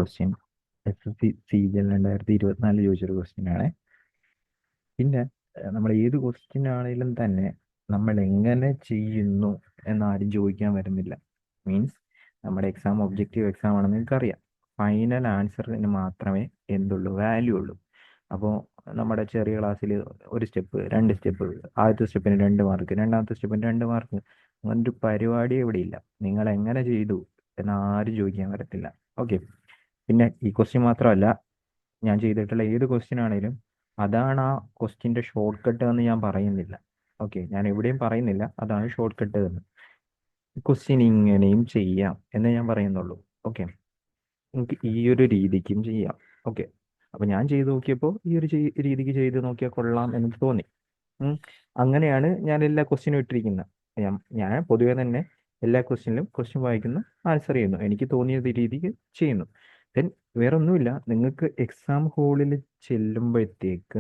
Question SSC CGL 2024 ചോദിച്ചൊരു question ആണ്. പിന്നെ നമ്മൾ ഏത് ക്വസ്റ്റ്യൻ ആണെങ്കിലും തന്നെ നമ്മൾ എങ്ങനെ ചെയ്യുന്നു എന്നാരും ചോദിക്കാൻ വരുന്നില്ല. മീൻസ് നമ്മുടെ എക്സാം ഒബ്ജക്റ്റീവ് എക്സാം ആണെന്ന് നിങ്ങൾക്കറിയാം. ഫൈനൽ ആൻസറിന് മാത്രമേ എന്തുള്ളൂ, വാല്യൂ ഉള്ളൂ. അപ്പോൾ നമ്മുടെ ചെറിയ ക്ലാസ്സിൽ ഒരു സ്റ്റെപ്പ്, രണ്ട് സ്റ്റെപ്പ്, ആദ്യത്തെ സ്റ്റെപ്പിന് 2 മാർക്ക്, രണ്ടാമത്തെ സ്റ്റെപ്പിന് 2 മാർക്ക്, അങ്ങനൊരു പരിപാടി ഇവിടെ ഇല്ല. നിങ്ങൾ എങ്ങനെ ചെയ്തു എന്നാരും ചോദിക്കാൻ വരത്തില്ല. ഓക്കെ. പിന്നെ ഈ ക്വസ്റ്റ്യൻ മാത്രമല്ല, ഞാൻ ചെയ്തിട്ടുള്ള ഏത് ക്വസ്റ്റ്യൻ ആണെങ്കിലും അതാണ് ആ ക്വസ്റ്റ്യൻ്റെ ഷോർട്ട് കട്ട് എന്ന് ഞാൻ പറയുന്നില്ല. ഓക്കെ, ഞാൻ എവിടെയും പറയുന്നില്ല അതാണ് ഷോർട്ട് കട്ട് എന്ന്. ക്വസ്റ്റ്യൻ ഇങ്ങനെയും ചെയ്യാം എന്നേ ഞാൻ പറയുന്നുള്ളൂ. ഓക്കെ, നമുക്ക് ഈ ഒരു രീതിക്കും ചെയ്യാം. ഓക്കെ, അപ്പം ഞാൻ ചെയ്ത് നോക്കിയപ്പോൾ ഈ ഒരു രീതിക്ക് ചെയ്ത് നോക്കിയാൽ കൊള്ളാം എന്ന് തോന്നി. അങ്ങനെയാണ് ഞാൻ എല്ലാ ക്വസ്റ്റ്യനും ഇട്ടിരിക്കുന്നത്. ഞാൻ പൊതുവേ തന്നെ എല്ലാ ക്വസ്റ്റ്യനിലും ക്വസ്റ്റ്യൻ വായിക്കുന്നു, ആൻസർ ചെയ്യുന്നു, എനിക്ക് തോന്നിയ രീതിക്ക് ചെയ്യുന്നു. ദെൻ വേറെ ഒന്നുമില്ല, നിങ്ങൾക്ക് എക്സാം ഹാളിൽ ചെല്ലുമ്പോഴത്തേക്ക്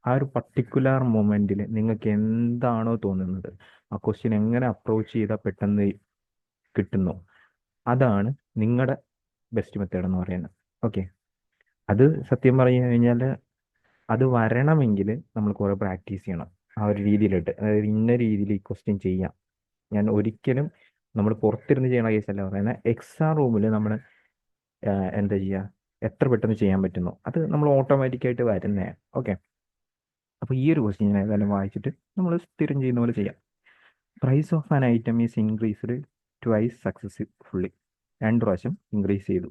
ആ ഒരു പർട്ടിക്കുലർ മൊമെന്റിൽ നിങ്ങൾക്ക് എന്താണോ തോന്നുന്നത്, ആ ക്വസ്റ്റ്യൻ എങ്ങനെ അപ്രോച്ച് ചെയ്താൽ പെട്ടെന്ന് കിട്ടുന്നു, അതാണ് നിങ്ങളുടെ ബെസ്റ്റ് മെത്തേഡ് എന്ന് പറയുന്നത്. ഓക്കെ, അത് സത്യം പറഞ്ഞു കഴിഞ്ഞാൽ അത് വരണമെങ്കിൽ നമ്മൾ കുറേ പ്രാക്ടീസ് ചെയ്യണം. ആ ഒരു രീതിയിലിട്ട്, അതായത് ഇന്ന രീതിയിൽ ഈ ക്വസ്റ്റ്യൻ ചെയ്യാം. ഞാൻ ഒരിക്കലും നമ്മൾ പുറത്തിരുന്ന് ചെയ്യണ കേസല്ല പറയുന്നത്. എക്സാം റൂമിൽ നമ്മൾ എന്താ ചെയ്യുക, എത്ര പെട്ടെന്ന് ചെയ്യാൻ പറ്റുന്നു അത് നമ്മൾ ഓട്ടോമാറ്റിക്കായിട്ട് വരുന്നതാണ്. ഓക്കെ, അപ്പോൾ ഈ ഒരു ക്വസ്റ്റ്യൻ ഞാൻ ഏതായാലും വായിച്ചിട്ട് നമ്മൾ സ്ഥിരം ചെയ്യുന്ന പോലെ ചെയ്യാം. Price of an item is increased twice successfully. 2 പ്രാവശ്യം ഇൻക്രീസ് ചെയ്തു.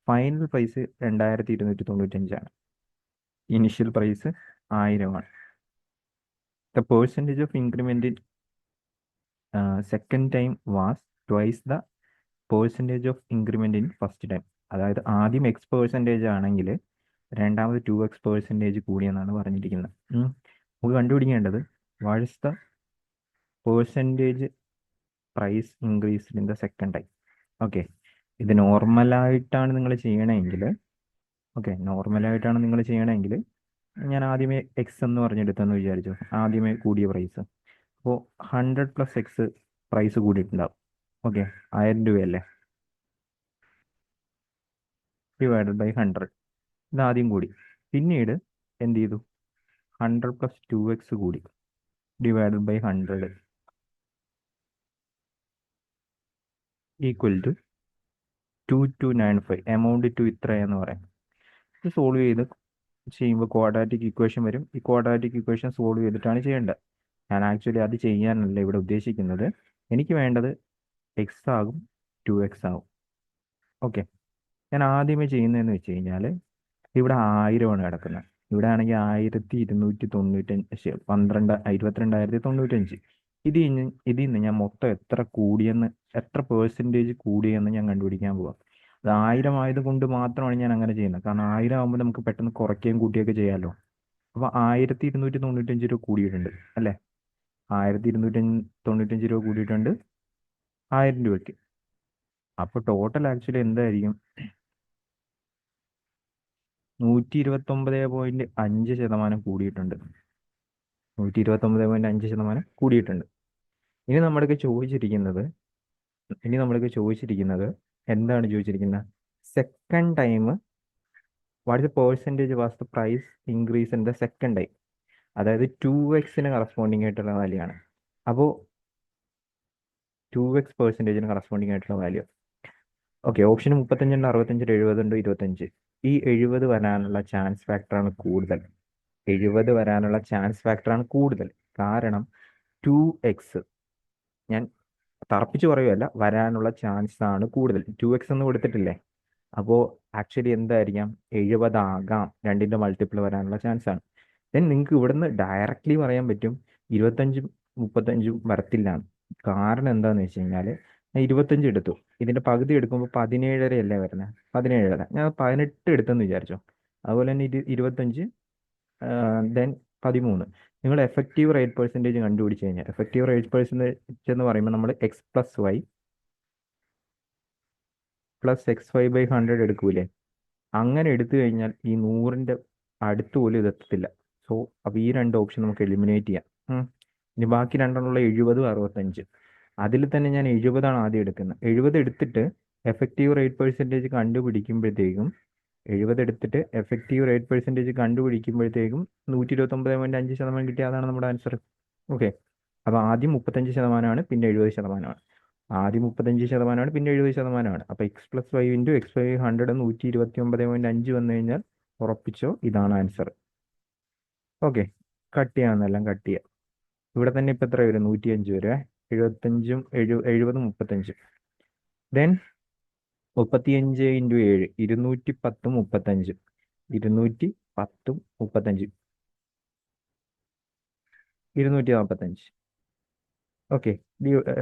Final price 2295 initial price 1000. The percentage of increment in second time was twice the percentage of increment in first time. അതായത് ആദ്യം X% ആണെങ്കിൽ രണ്ടാമത് 2X% കൂടിയെന്നാണ് പറഞ്ഞിരിക്കുന്നത്. നമുക്ക് കണ്ടുപിടിക്കേണ്ടത് what is the percentage price increased in the second time. Okay, ഇത് നോർമലായിട്ടാണ് നിങ്ങൾ ചെയ്യണമെങ്കിൽ, ഞാൻ ആദ്യമേ എക്സ് എന്ന് പറഞ്ഞെടുത്തെന്ന് വിചാരിച്ചു. ആദ്യമേ കൂടിയ പ്രൈസ്, അപ്പോൾ 100+X പ്രൈസ് കൂടിയിട്ടുണ്ടാവും. ഓക്കെ, 1000 രൂപയല്ലേ, /100. ഇത് ആദ്യം കൂടി. പിന്നീട് എന്ത് ചെയ്തു, 100+2X കൂടി, /100 ഈക്വൽ ടു 2295. എമൗണ്ട് ടു ഇത്രയെന്ന് പറയാം. ഇത് സോൾവ് ചെയ്ത് ചെയ്യുമ്പോൾ ക്വാഡ്രാറ്റിക് ഇക്വേഷൻ വരും. ഈ ക്വാഡ്രാറ്റിക് ഇക്വേഷൻ സോൾവ് ചെയ്തിട്ടാണ് ചെയ്യേണ്ടത്. ഞാൻ ആക്ച്വലി അത് ചെയ്യാനല്ല ഇവിടെ ഉദ്ദേശിക്കുന്നത്. എനിക്ക് വേണ്ടത് എക്സ് ആകും, 2X ആകും. ഓക്കെ, ഞാൻ ആദ്യമേ ചെയ്യുന്നതെന്ന് വെച്ച് കഴിഞ്ഞാൽ ഇവിടെ 1000 കിടക്കുന്നത്. ഇവിടെ ആണെങ്കിൽ 1295, 22,95. ഇതിൽ നിന്ന് ഞാൻ മൊത്തം എത്ര കൂടിയെന്ന്, എത്ര പേഴ്സൻറ്റേജ് കൂടിയെന്ന് ഞാൻ കണ്ടുപിടിക്കാൻ പോവാം. അത് 1000 ആയത് കൊണ്ട് മാത്രമാണ് ഞാൻ അങ്ങനെ ചെയ്യുന്നത്. കാരണം 1000 ആകുമ്പോൾ നമുക്ക് പെട്ടെന്ന് കുറയ്ക്കുകയും കൂട്ടുകയൊക്കെ ചെയ്യാമല്ലോ. അപ്പോൾ 1295 രൂപ കൂടിയിട്ടുണ്ട് അല്ലേ, 1295 രൂപ കൂടിയിട്ടുണ്ട് 1000 രൂപയ്ക്ക്. അപ്പോൾ ടോട്ടൽ ആക്ച്വലി എന്തായിരിക്കും, 129.5% കൂടിയിട്ടുണ്ട്. 129.5% കൂടിയിട്ടുണ്ട്. ഇനി നമ്മളൊക്കെ ചോദിച്ചിരിക്കുന്നത് എന്താണ് ചോദിച്ചിരിക്കുന്നത്, second time what is the percentage was the price increase in the second time. അതായത് 2X കറസ്പോണ്ടിങ് ആയിട്ടുള്ള വാല്യൂ ആണ്. അപ്പോൾ 2X% കറസ്പോണ്ടിങ് ആയിട്ടുള്ള വാല്യൂ. ഓക്കെ, ഓപ്ഷൻ 35 ഉണ്ട്, 65 ഉണ്ട്, 70 ഉണ്ട്, 25. ഈ 70 വരാനുള്ള ചാൻസ് ഫാക്ടറാണ് കൂടുതൽ. കാരണം 2X, ഞാൻ തറപ്പിച്ച് പറയുകയല്ല, വരാനുള്ള ചാൻസ് ആണ് കൂടുതൽ. 2X എന്ന് കൊടുത്തിട്ടില്ലേ, അപ്പോൾ ആക്ച്വലി എന്തായിരിക്കാം, 70 ആകാം. 2ന്റെ മൾട്ടിപ്പിൾ വരാനുള്ള ചാൻസ് ആണ്. ദെൻ നിങ്ങൾക്ക് ഇവിടുന്ന് ഡയറക്റ്റ്ലി പറയാൻ പറ്റും 25, 35 വരത്തില്ല. കാരണം എന്താണെന്ന് വെച്ച് കഴിഞ്ഞാൽ, ഞാൻ 25 എടുത്തു, ഇതിന്റെ പകുതി എടുക്കുമ്പോൾ 17.5 അല്ലേ വരുന്നത്, 17.5. ഞാൻ 18 എടുത്തെന്ന് വിചാരിച്ചോ. അതുപോലെ തന്നെ 25, ദെൻ 13. നിങ്ങൾ എഫക്റ്റീവ് റേറ്റ് പെർസെൻറ്റേജ് കണ്ടുപിടിച്ച് കഴിഞ്ഞാൽ, എഫക്റ്റീവ് റേറ്റ് പെർസെൻറ്റേജ് എന്ന് പറയുമ്പോൾ നമ്മൾ X+Y+X5/100 എടുക്കൂലേ. അങ്ങനെ എടുത്തു കഴിഞ്ഞാൽ ഈ 100ന്റെ അടുത്ത് പോലും ഇതെത്തത്തില്ല. സോ അപ്പോൾ ഈ 2 ഓപ്ഷൻ നമുക്ക് എലിമിനേറ്റ് ചെയ്യാം. ഇനി ബാക്കി രണ്ടെണ്ണമുള്ള 70, 65. അതിൽ തന്നെ ഞാൻ 70 ആദ്യം എടുക്കുന്നത്. 70 എടുത്തിട്ട് എഫക്റ്റീവ് റേറ്റ് പെർസെൻറ്റേജ് കണ്ടുപിടിക്കുമ്പോഴത്തേക്കും 70 എടുത്തിട്ട് എഫക്റ്റീവ് റേറ്റ് പെർസെൻറ്റേജ് കണ്ടുപിടിക്കുമ്പോഴത്തേക്കും 129.5% കിട്ടിയ അതാണ് നമ്മുടെ ആൻസർ. ഓക്കെ, അപ്പോൾ ആദ്യം 35%, പിന്നെ 70%. ആദ്യം 35%, പിന്നെ 70%. അപ്പോൾ x+y ഇൻറ്റു x5 100 129.5 വന്നു കഴിഞ്ഞാൽ ഉറപ്പിച്ചോ ഇതാണ് ആൻസർ. ഓക്കെ, കട്ട് ചെയ്യാമെന്നെല്ലാം കട്ട് ചെയ്യാം. ഇവിടെ തന്നെ ഇപ്പം എത്ര വരും? 105 വരെ. 75ഉം 70ഉം 35. ദെൻ 35 ഇൻറ്റു 7 210ഉം 35. 210ഉം 35 245. ഓക്കെ,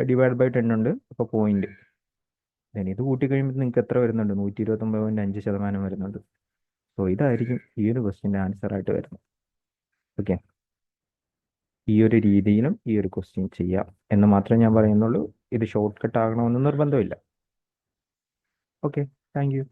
ഡിവൈഡ് ബൈ 10 ഉണ്ട്, അപ്പോൾ പോയിന്റ്. ദെൻ ഇത് കൂട്ടിക്കഴിയുമ്പോൾ നിങ്ങൾക്ക് എത്ര വരുന്നുണ്ട്? 129.5% വരുന്നുണ്ട്. സോ ഇതായിരിക്കും ഈ ഒരു ക്വസ്റ്റ്യൻ്റെ ആൻസർ ആയിട്ട് വരുന്നത്. ഓക്കെ, ഈ ഒരു രീതിയിലും ഈ ഒരു ക്വസ്റ്റ്യൻ ചെയ്യാം എന്ന് മാത്രമേ ഞാൻ പറയുന്നുള്ളൂ. ഇത് ഷോർട്ട് കട്ട് ആകണമെന്ന് നിർബന്ധമില്ല. Okay, thank you.